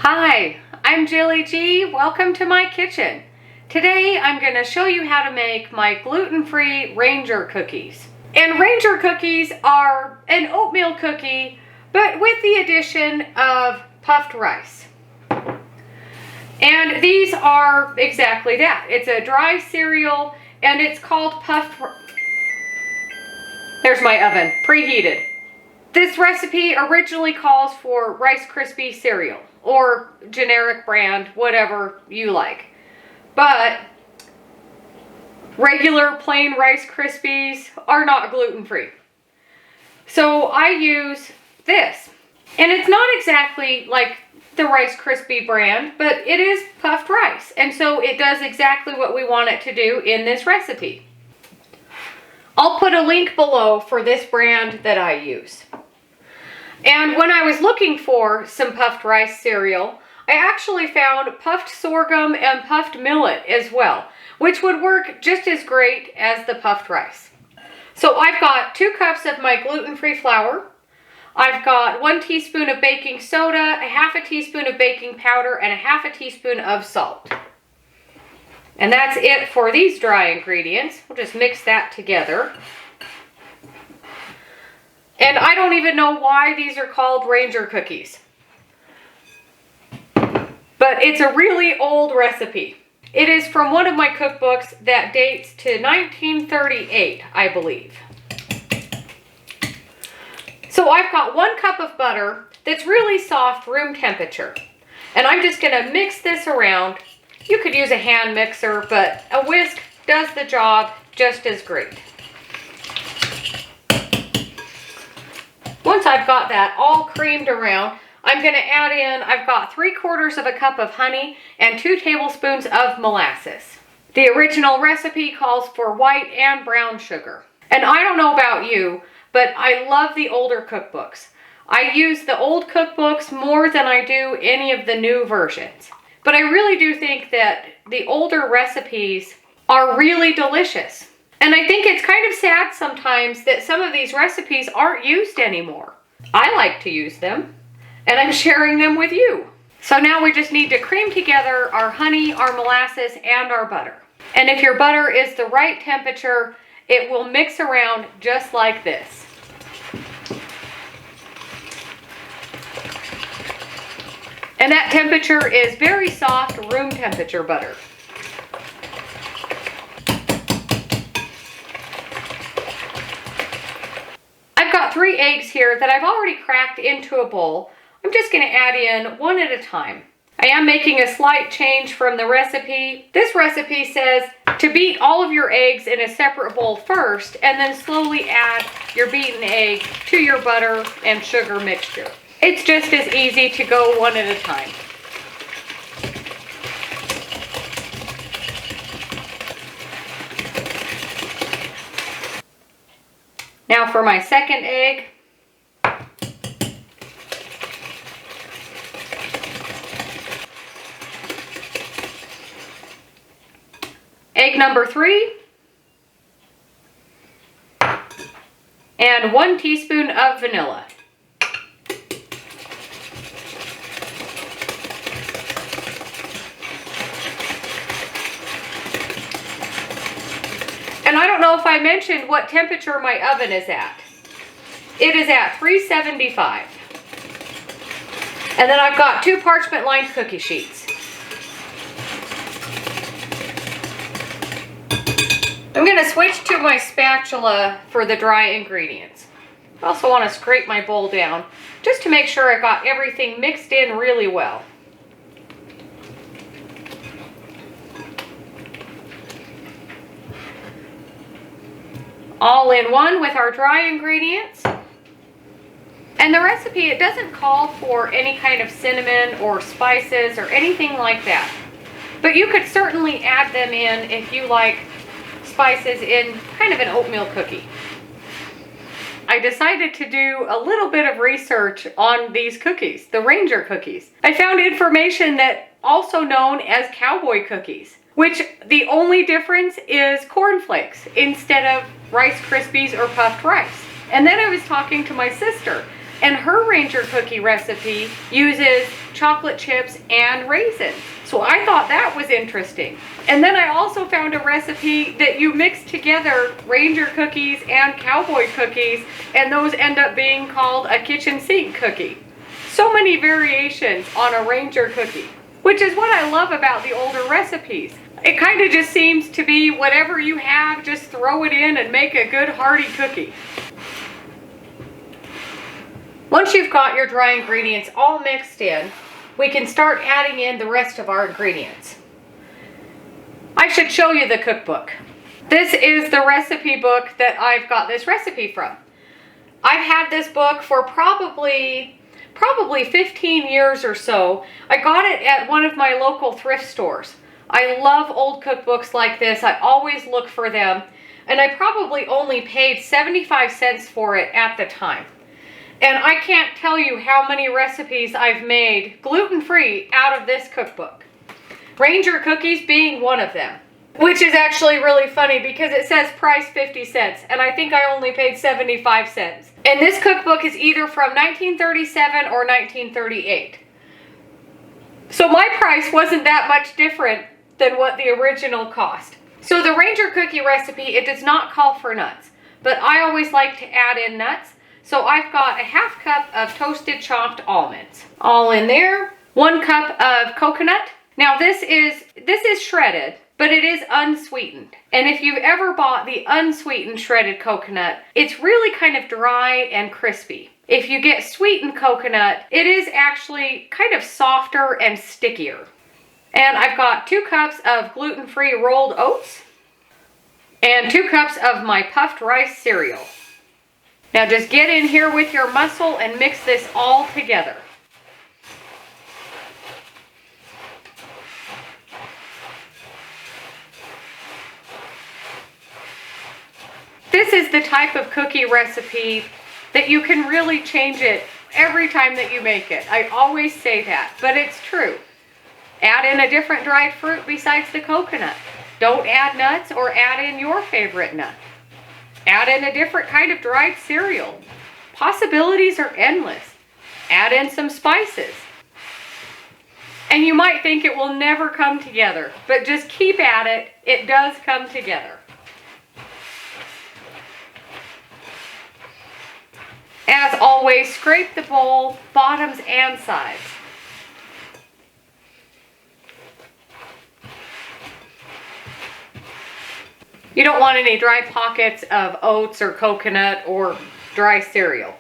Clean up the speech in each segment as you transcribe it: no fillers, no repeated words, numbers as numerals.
Hi, I'm Jilly G. Welcome to my kitchen. Today I'm going to show you how to make my gluten-free Ranger cookies. And Ranger cookies are an oatmeal cookie, but with the addition of puffed rice. And these are exactly that. It's a dry cereal and it's called puffed. There's my oven, preheated. This recipe originally calls for Rice Krispie cereal or generic brand, whatever you like. But regular plain Rice Krispies are not gluten-free. So I use this. And it's not exactly like the Rice Krispie brand, but it is puffed rice. And so it does exactly what we want it to do in this recipe. I'll put a link below for this brand that I use. And when I was looking for some puffed rice cereal, I actually found puffed sorghum and puffed millet as well, which would work just as great as the puffed rice. So I've got 2 cups of my gluten-free flour. I've got 1 teaspoon of baking soda, a half a teaspoon of baking powder, and a half a teaspoon of salt. And that's it for these dry ingredients. We'll just mix that together. And I don't even know why these are called Ranger cookies. But it's a really old recipe. It is from one of my cookbooks that dates to 1938, I believe. So I've got 1 cup of butter that's really soft, room temperature. And I'm just going to mix this around. You could use a hand mixer, but a whisk does the job just as great. Once I've got that all creamed around, I'm going to add in, I've got 3/4 of a cup of honey and 2 tablespoons of molasses. The original recipe calls for white and brown sugar. And I don't know about you, but I love the older cookbooks. I use the old cookbooks more than I do any of the new versions. But I really do think that the older recipes are really delicious. And I think it's kind of sad sometimes that some of these recipes aren't used anymore. I like to use them, and I'm sharing them with you. So now we just need to cream together our honey, our molasses, and our butter. And if your butter is the right temperature, it will mix around just like this. And that temperature is very soft, room temperature butter. I've got 3 eggs here that I've already cracked into a bowl. I'm just going to add in 1 at a time. I am making a slight change from the recipe. This recipe says to beat all of your eggs in a separate bowl first and then slowly add your beaten egg to your butter and sugar mixture. It's just as easy to go 1 at a time. Now for my second egg. Egg number 3. And 1 teaspoon of vanilla. And I don't know if I mentioned what temperature my oven is at. It is at 375. And then I've got 2 parchment lined cookie sheets. I'm going to switch to my spatula for the dry ingredients. I also want to scrape my bowl down just to make sure I got everything mixed in really well. All in one with our dry ingredients. And the recipe, it doesn't call for any kind of cinnamon or spices or anything like that. But you could certainly add them in if you like spices in kind of an oatmeal cookie. I decided to do a little bit of research on these cookies, the Ranger cookies. I found information that also known as cowboy cookies, which the only difference is cornflakes instead of Rice Krispies or puffed rice. And then I was talking to my sister And her Ranger cookie recipe uses chocolate chips and raisins. So I thought that was interesting. And then I also found a recipe that you mix together Ranger cookies and cowboy cookies, and those end up being called a kitchen sink cookie. So many variations on a Ranger cookie, which is what I love about the older recipes. It kind of just seems to be whatever you have, just throw it in and make a good hearty cookie. Once you've got your dry ingredients all mixed in, we can start adding in the rest of our ingredients. I should show you the cookbook. This is the recipe book that I've got this recipe from. I've had this book for probably 15 years or so. I got it at one of my local thrift stores. I love old cookbooks like this. I always look for them. And I probably only paid 75 cents for it at the time. And I can't tell you how many recipes I've made gluten-free out of this cookbook. Ranger cookies being one of them. Which is actually really funny because it says price 50 cents and I think I only paid 75 cents. And this cookbook is either from 1937 or 1938. So my price wasn't that much different than what the original cost. So the Ranger cookie recipe, it does not call for nuts, but I always like to add in nuts. So I've got a half cup of toasted chopped almonds, all in there. 1 cup of coconut. Now this is shredded, but it is unsweetened. And if you've ever bought the unsweetened shredded coconut, it's really kind of dry and crispy. If you get sweetened coconut, it is actually kind of softer and stickier. And I've got 2 cups of gluten-free rolled oats and 2 cups of my puffed rice cereal. Now just get in here with your muscle and mix this all together. This is the type of cookie recipe that you can really change it every time that you make it. I always say that, but it's true. Add in a different dried fruit besides the coconut. Don't add nuts or add in your favorite nut. Add in a different kind of dried cereal. Possibilities are endless. Add in some spices. And you might think it will never come together, but just keep at it. It does come together. As always, scrape the bowl, bottoms and sides. You don't want any dry pockets of oats or coconut or dry cereal.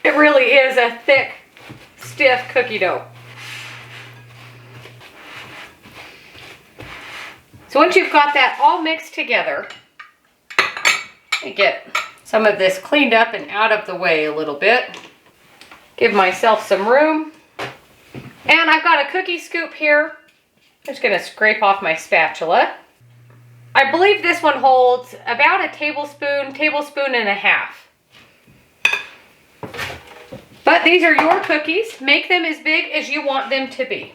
It really is a thick, stiff cookie dough. So once you've got that all mixed together, I get some of this cleaned up and out of the way a little bit. Give myself some room. And I've got a cookie scoop here. I'm just going to scrape off my spatula. I believe this one holds about a tablespoon and a half. But these are your cookies. Make them as big as you want them to be.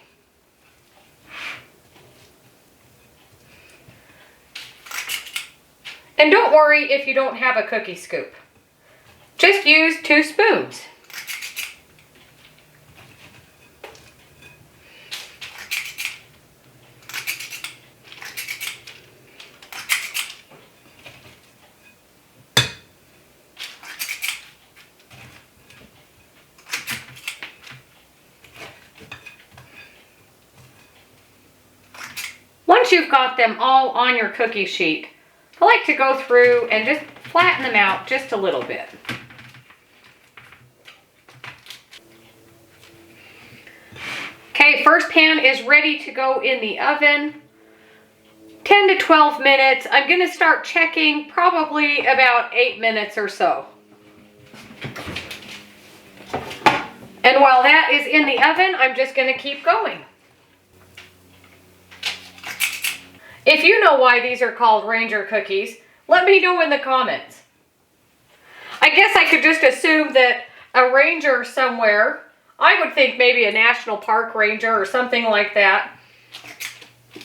And don't worry if you don't have a cookie scoop. Just use 2 spoons. Once you've got them all on your cookie sheet, I like to go through and just flatten them out just a little bit. Okay, first pan is ready to go in the oven. 10 to 12 minutes. I'm going to start checking probably about 8 minutes or so. And while that is in the oven, I'm just going to keep going. If you know why these are called Ranger cookies, let me know in the comments. I guess I could just assume that a ranger somewhere, I would think maybe a national park ranger or something like that,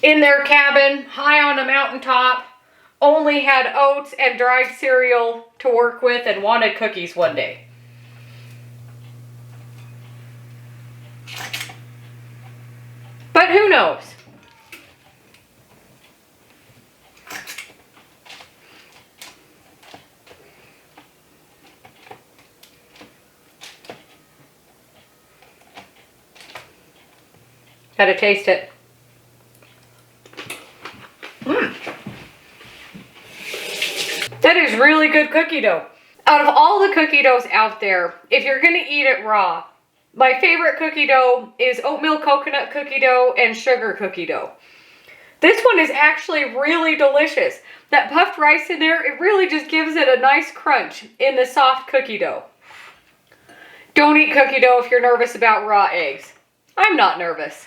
in their cabin, high on a mountaintop, only had oats and dried cereal to work with and wanted cookies one day. But who knows? Gotta taste it. That is really good cookie dough. Out of all the cookie doughs out there, if you're gonna eat it raw, my favorite cookie dough is oatmeal coconut cookie dough and sugar cookie dough. This one is actually really delicious. That puffed rice in there, it really just gives it a nice crunch in the soft cookie dough. Don't eat cookie dough if you're nervous about raw eggs. I'm not nervous.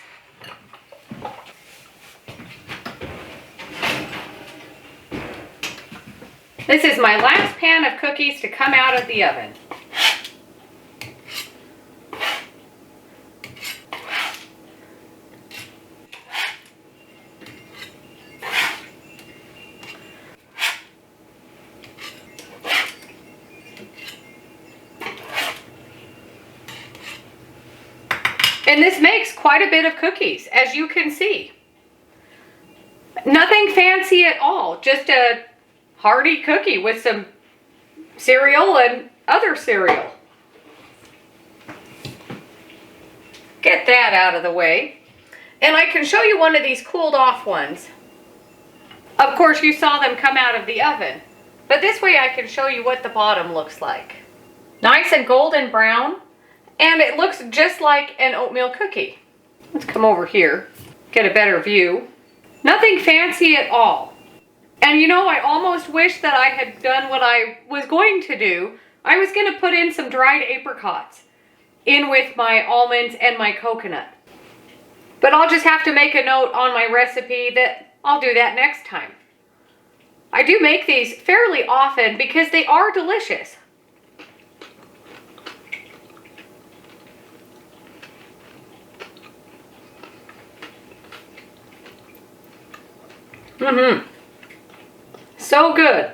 This is my last pan of cookies to come out of the oven. And this makes quite a bit of cookies, as you can see. Nothing fancy at all, just a hearty cookie with some cereal and other cereal. Get that out of the way. And I can show you one of these cooled off ones. Of course, you saw them come out of the oven, but this way I can show you what the bottom looks like. Nice and golden brown, and it looks just like an oatmeal cookie. Let's come over here, get a better view. Nothing fancy at all. And you know, I almost wish that I had done what I was going to do. I was going to put in some dried apricots in with my almonds and my coconut. But I'll just have to make a note on my recipe that I'll do that next time. I do make these fairly often because they are delicious. So good.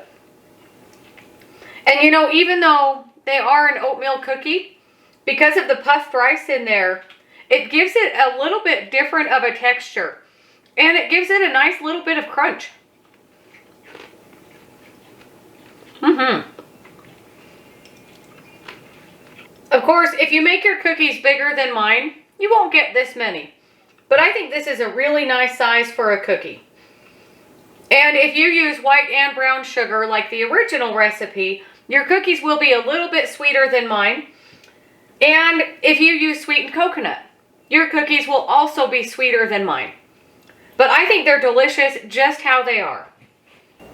And you know, even though they are an oatmeal cookie, because of the puffed rice in there, it gives it a little bit different of a texture. And it gives it a nice little bit of crunch. Of course, if you make your cookies bigger than mine, you won't get this many. But I think this is a really nice size for a cookie. And if you use white and brown sugar like the original recipe, your cookies will be a little bit sweeter than mine. And if you use sweetened coconut, your cookies will also be sweeter than mine. But I think they're delicious just how they are.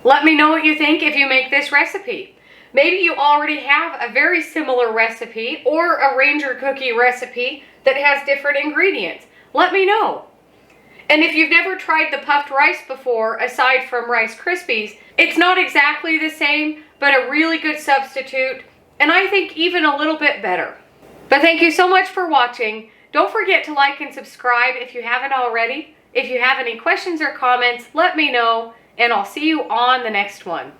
Let me know what you think if you make this recipe. Maybe you already have a very similar recipe or a Ranger cookie recipe that has different ingredients. Let me know. And if you've never tried the puffed rice before, aside from Rice Krispies, it's not exactly the same, but a really good substitute, and I think even a little bit better. But thank you so much for watching. Don't forget to like and subscribe if you haven't already. If you have any questions or comments, let me know, and I'll see you on the next one.